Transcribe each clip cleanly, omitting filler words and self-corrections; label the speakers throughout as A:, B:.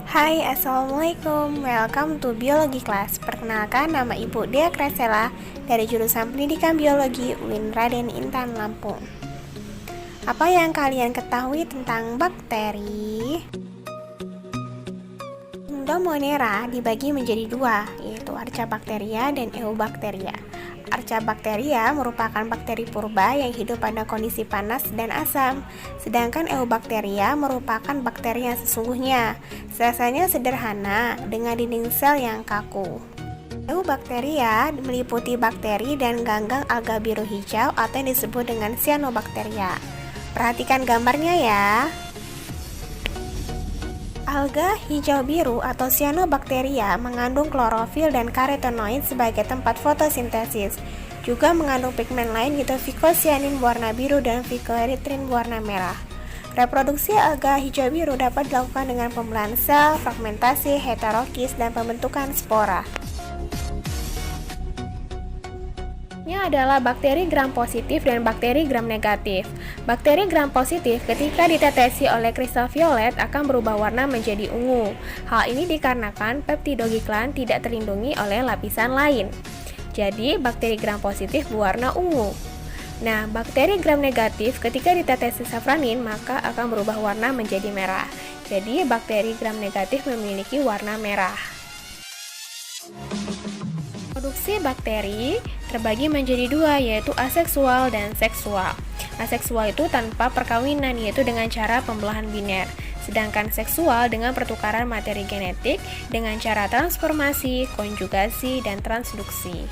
A: Hai, Assalamualaikum. Welcome to Biologi Class. Perkenalkan, nama Ibu Dea Kresela dari jurusan Pendidikan Biologi UIN Raden Intan Lampung. Apa yang kalian ketahui tentang bakteri? Kingdom Monera dibagi menjadi dua, yaitu Archaebacteria dan Eubacteria. Archaebacteria merupakan bakteri purba yang hidup pada kondisi panas dan asam, sedangkan Eubacteria merupakan bakteri yang sesungguhnya. Sel-selnya sederhana dengan dinding sel yang kaku. Eubacteria meliputi bakteri dan ganggang alga biru hijau atau yang disebut dengan cyanobacteria. Perhatikan gambarnya ya. Alga hijau biru atau cyanobacteria mengandung klorofil dan karotenoid sebagai tempat fotosintesis. Juga mengandung pigmen lain yaitu vicocyanin berwarna biru dan vicoerythrin berwarna merah. Reproduksi alga hijau biru dapat dilakukan dengan pembelahan sel, fragmentasi, heterokis, dan pembentukan spora. Ini adalah bakteri gram positif dan bakteri gram negatif. Bakteri gram positif ketika ditetesi oleh kristal violet akan berubah warna menjadi ungu. Hal ini dikarenakan peptidoglikkan tidak terlindungi oleh lapisan lain. Jadi, bakteri gram positif berwarna ungu. Nah, bakteri gram negatif ketika ditetesi safranin maka akan berubah warna menjadi merah. Jadi, bakteri gram negatif memiliki warna merah. Produksi bakteri terbagi menjadi dua, yaitu aseksual dan seksual. Aseksual itu tanpa perkawinan, yaitu dengan cara pembelahan biner. Sedangkan seksual dengan pertukaran materi genetik dengan cara transformasi, konjugasi, dan transduksi.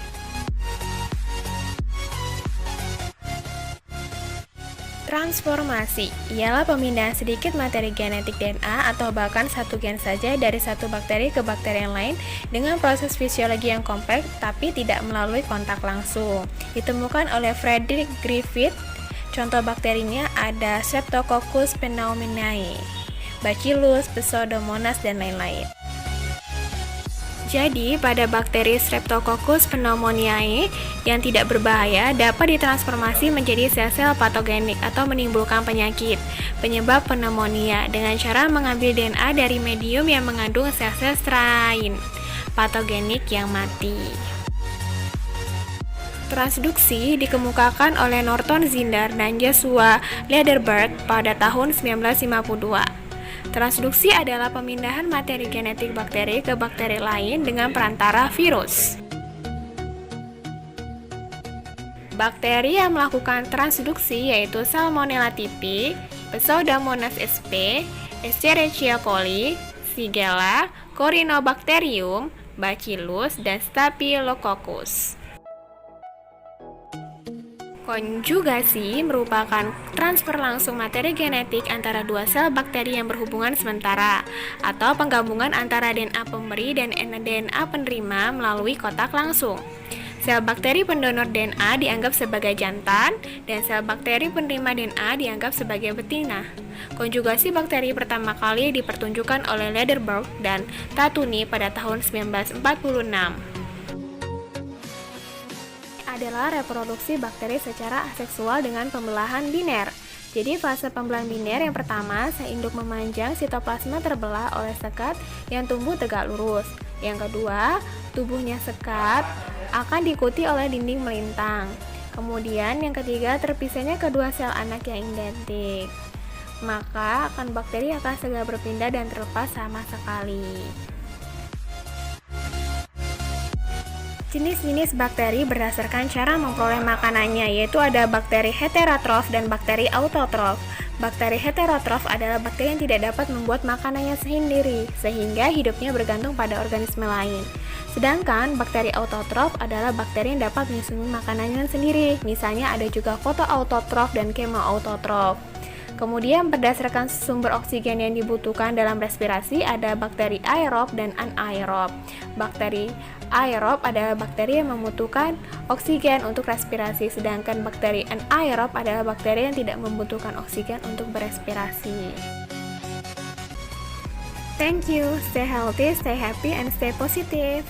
A: Transformasi ialah pemindahan sedikit materi genetik DNA atau bahkan satu gen saja dari satu bakteri ke bakteri yang lain dengan proses fisiologi yang kompleks tapi tidak melalui kontak langsung. Ditemukan oleh Frederick Griffith. Contoh bakterinya ada Streptococcus pneumoniae, Bacillus, Pseudomonas, dan lain-lain. Jadi, pada bakteri Streptococcus pneumoniae yang tidak berbahaya dapat ditransformasi menjadi sel-sel patogenik atau menimbulkan penyakit penyebab pneumonia dengan cara mengambil DNA dari medium yang mengandung sel-sel strain patogenik yang mati. Transduksi dikemukakan oleh Norton Zinder dan Joshua Lederberg pada tahun 1952. Transduksi adalah pemindahan materi genetik bakteri ke bakteri lain dengan perantara virus. Bakteri yang melakukan transduksi yaitu Salmonella typhi, Pseudomonas sp, Escherichia coli, Shigella, Corynebacterium, Bacillus, dan Staphylococcus. Konjugasi merupakan transfer langsung materi genetik antara dua sel bakteri yang berhubungan sementara atau penggabungan antara DNA pemberi dan DNA penerima melalui kontak langsung. Sel bakteri pendonor DNA dianggap sebagai jantan dan sel bakteri penerima DNA dianggap sebagai betina. Konjugasi bakteri pertama kali dipertunjukkan oleh Lederberg dan Tatuni pada tahun 1946. Adalah reproduksi bakteri secara aseksual dengan pembelahan biner. Jadi fase pembelahan biner yang pertama, sel induk memanjang, sitoplasma terbelah oleh sekat yang tumbuh tegak lurus. Yang kedua, tubuhnya sekat akan diikuti oleh dinding melintang. Kemudian yang ketiga, terpisahnya kedua sel anak yang identik. Maka bakteri akan segera berpindah dan terlepas sama sekali. Jenis-jenis bakteri berdasarkan cara memperoleh makanannya, yaitu ada bakteri heterotrof dan bakteri autotrof. Bakteri heterotrof adalah bakteri yang tidak dapat membuat makanannya sendiri, sehingga hidupnya bergantung pada organisme lain. Sedangkan bakteri autotrof adalah bakteri yang dapat menyusun makanannya sendiri, misalnya ada juga fotoautotrof dan kemoautotrof. Kemudian berdasarkan sumber oksigen yang dibutuhkan dalam respirasi ada bakteri aerob dan anaerob. Bakteri aerob adalah bakteri yang membutuhkan oksigen untuk respirasi, sedangkan bakteri anaerob adalah bakteri yang tidak membutuhkan oksigen untuk berespirasi. Thank you, stay healthy, stay happy, and stay positive.